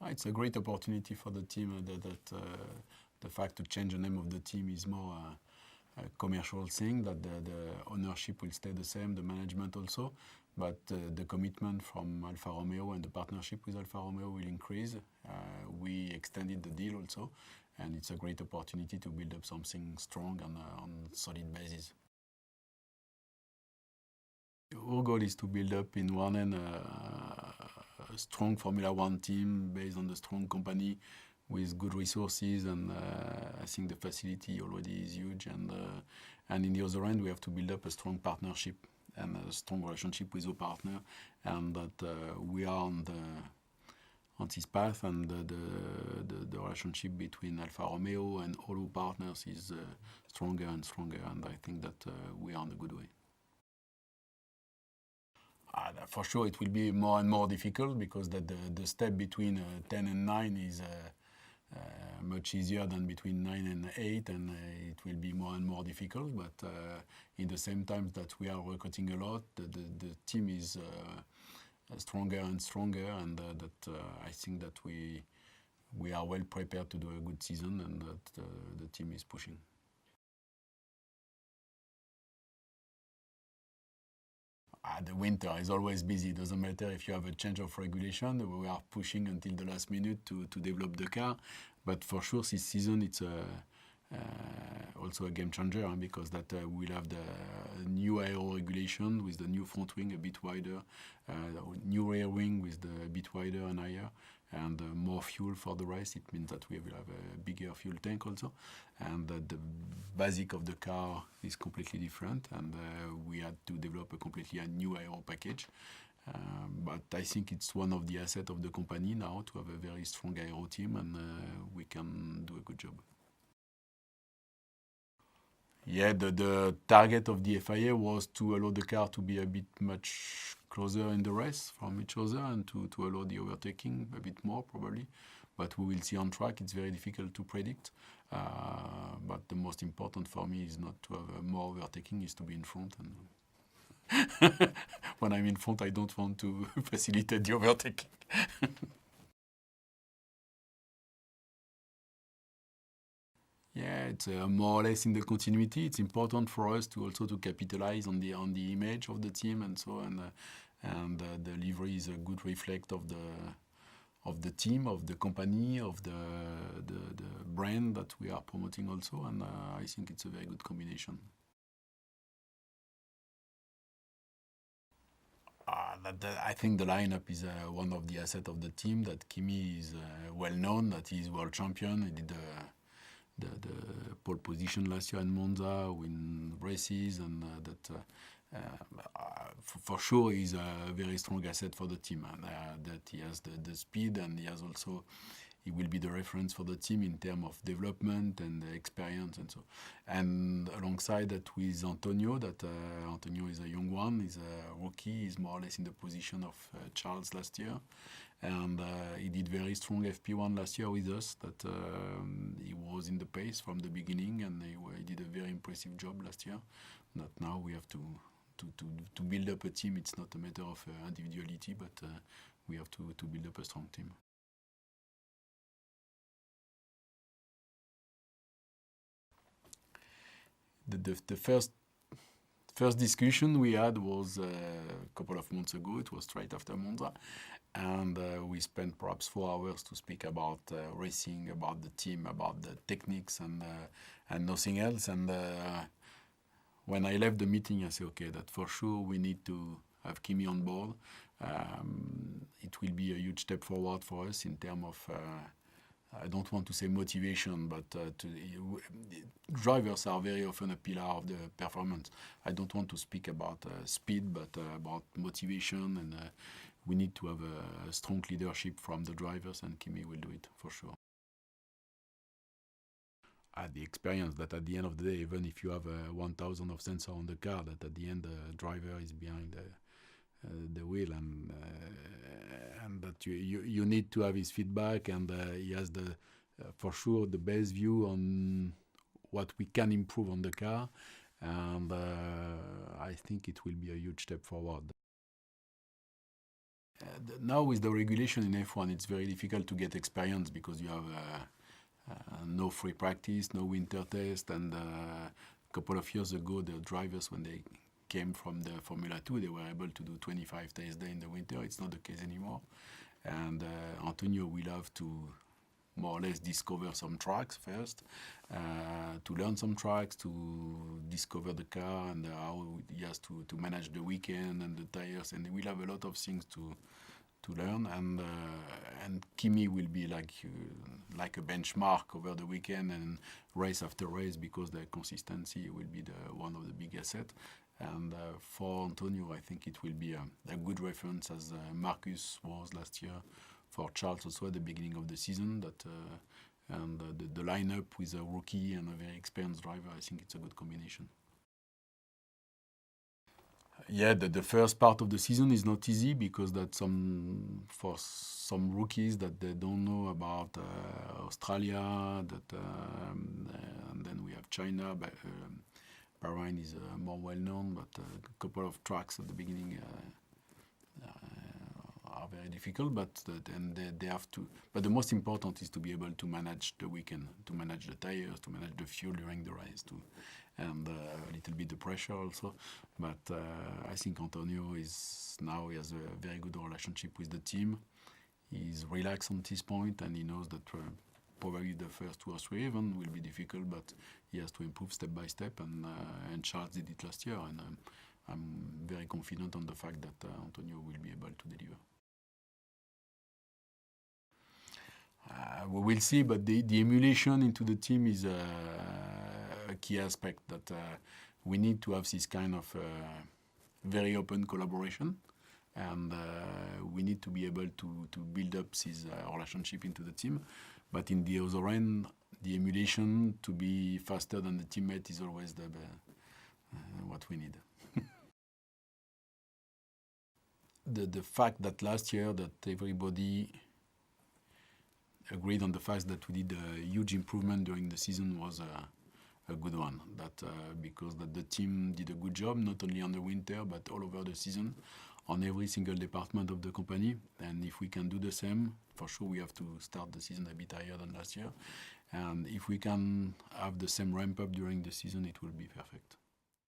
It's a great opportunity for the team. The fact to change the name of the team is more a commercial thing. That the ownership will stay the same, the management also, but the commitment from Alfa Romeo and the partnership with Alfa Romeo will increase. We extended the deal also, and it's a great opportunity to build up something strong and on solid basis. Our goal is to build up in one end a strong Formula One team based on the strong company with good resources, and I think the facility already is huge. And in the other end, we have to build up a strong partnership and a strong relationship with our partner, and that we are on this path, and the relationship between Alfa Romeo and all our partners is stronger and stronger, and I think that we are on a good way. For sure, it will be more and more difficult because the step between 10 and 9 is much easier than between 9 and 8, and it will be more and more difficult. But in the same time that we are recruiting a lot, the team is stronger and stronger, and that I think that we are well prepared to do a good season, and that the team is pushing. The winter is always busy. It doesn't matter if you have a change of regulation. We are pushing until the last minute to develop the car. But for sure, this season, it's also a game changer, because that we'll have the new aero regulation with the new front wing a bit wider, new rear wing with the a bit wider and higher, and more fuel for the race. It means that we will have a bigger fuel tank also, and the basic of the car is completely different, and we had to develop a completely new aero package. But I think it's one of the assets of the company now to have a very strong aero team, and we can do a good job. Yeah, the target of the FIA was to allow the car to be a bit much closer in the race from each other, and to allow the overtaking a bit more probably. But we will see on track. It's very difficult to predict. But the most important for me is not to have more overtaking, is to be in front. And when I'm in front, I don't want to facilitate the overtaking. Yeah, it's more or less in the continuity. It's important for us to also to capitalize on the image of the team and so on. And the livery is a good reflect of the team, of the company, of the brand that we are promoting also. And I think it's a very good combination. I think the lineup is one of the assets of the team. That Kimi is well known, that he is world champion. He did the pole position last year in Monza, win races, and for sure he's a very strong asset for the team, and that he has the speed, and he will be the reference for the team in terms of development and experience and so. And alongside that with Antonio, Antonio is a young one, he's a rookie, he's more or less in the position of Charles last year. And he did very strong FP1 last year with us, that he was in the pace from the beginning, and he did a very impressive job last year. That now we have to build up a team. It's not a matter of individuality, but we have to build up a strong team. The first discussion we had was a couple of months ago. It was right after Monza, and we spent perhaps 4 hours to speak about racing, about the team, about the techniques, and nothing else. And when I left the meeting, I said, okay, that for sure we need to have Kimi on board. It will be a huge step forward for us in terms of I don't want to say motivation, but drivers are very often a pillar of the performance. I don't want to speak about speed, but about motivation, and we need to have a strong leadership from the drivers, and Kimi will do it for sure. The experience that at the end of the day, even if you have 1,000 of sensor on the car, that at the end the driver is behind the wheel, and that you need to have his feedback, and he has for sure the best view on what we can improve on the car, and I think it will be a huge step forward. Now with the regulation in F1, it's very difficult to get experience because you have no free practice, no winter test, and a couple of years ago, the drivers, when they came from the Formula 2, they were able to do 25 test days in the winter. It's not the case anymore. And Antonio will have to more or less discover some tracks first, to learn some tracks, to discover the car and how he has to manage the weekend and the tires, and we'll have a lot of things to learn. And Kimi will be like a benchmark over the weekend and race after race, because the consistency will be one of the big assets. And for Antonio, I think it will be a good reference, as Marcus was last year for Charles also at the beginning of the season. And the lineup with a rookie and a very experienced driver, I think it's a good combination. Yeah, the first part of the season is not easy, because for some rookies that they don't know about Australia, and then we have China. Bahrain is more well known, but a couple of tracks at the beginning are very difficult. But they have to. But the most important is to be able to manage the weekend, to manage the tires, to manage the fuel during the race, and a little bit the pressure also. But I think Antonio he has a very good relationship with the team. He's relaxed on this point, and he knows that probably the first 2 or 3 even will be difficult, but he has to improve step by step, and Charles did it last year, and I'm very confident on the fact that Antonio will be able to deliver. We will see, but the emulation into the team is a key aspect, that we need to have this kind of very open collaboration, and we need to be able to build up this relationship into the team. But in the other end, the emulation to be faster than the teammate is always what we need. The fact that last year that everybody agreed on the fact that we did a huge improvement during the season was a good one. Because the team did a good job, not only on the winter, but all over the season, on every single department of the company. And if we can do the same, for sure we have to start the season a bit higher than last year. And if we can have the same ramp up during the season, it will be perfect.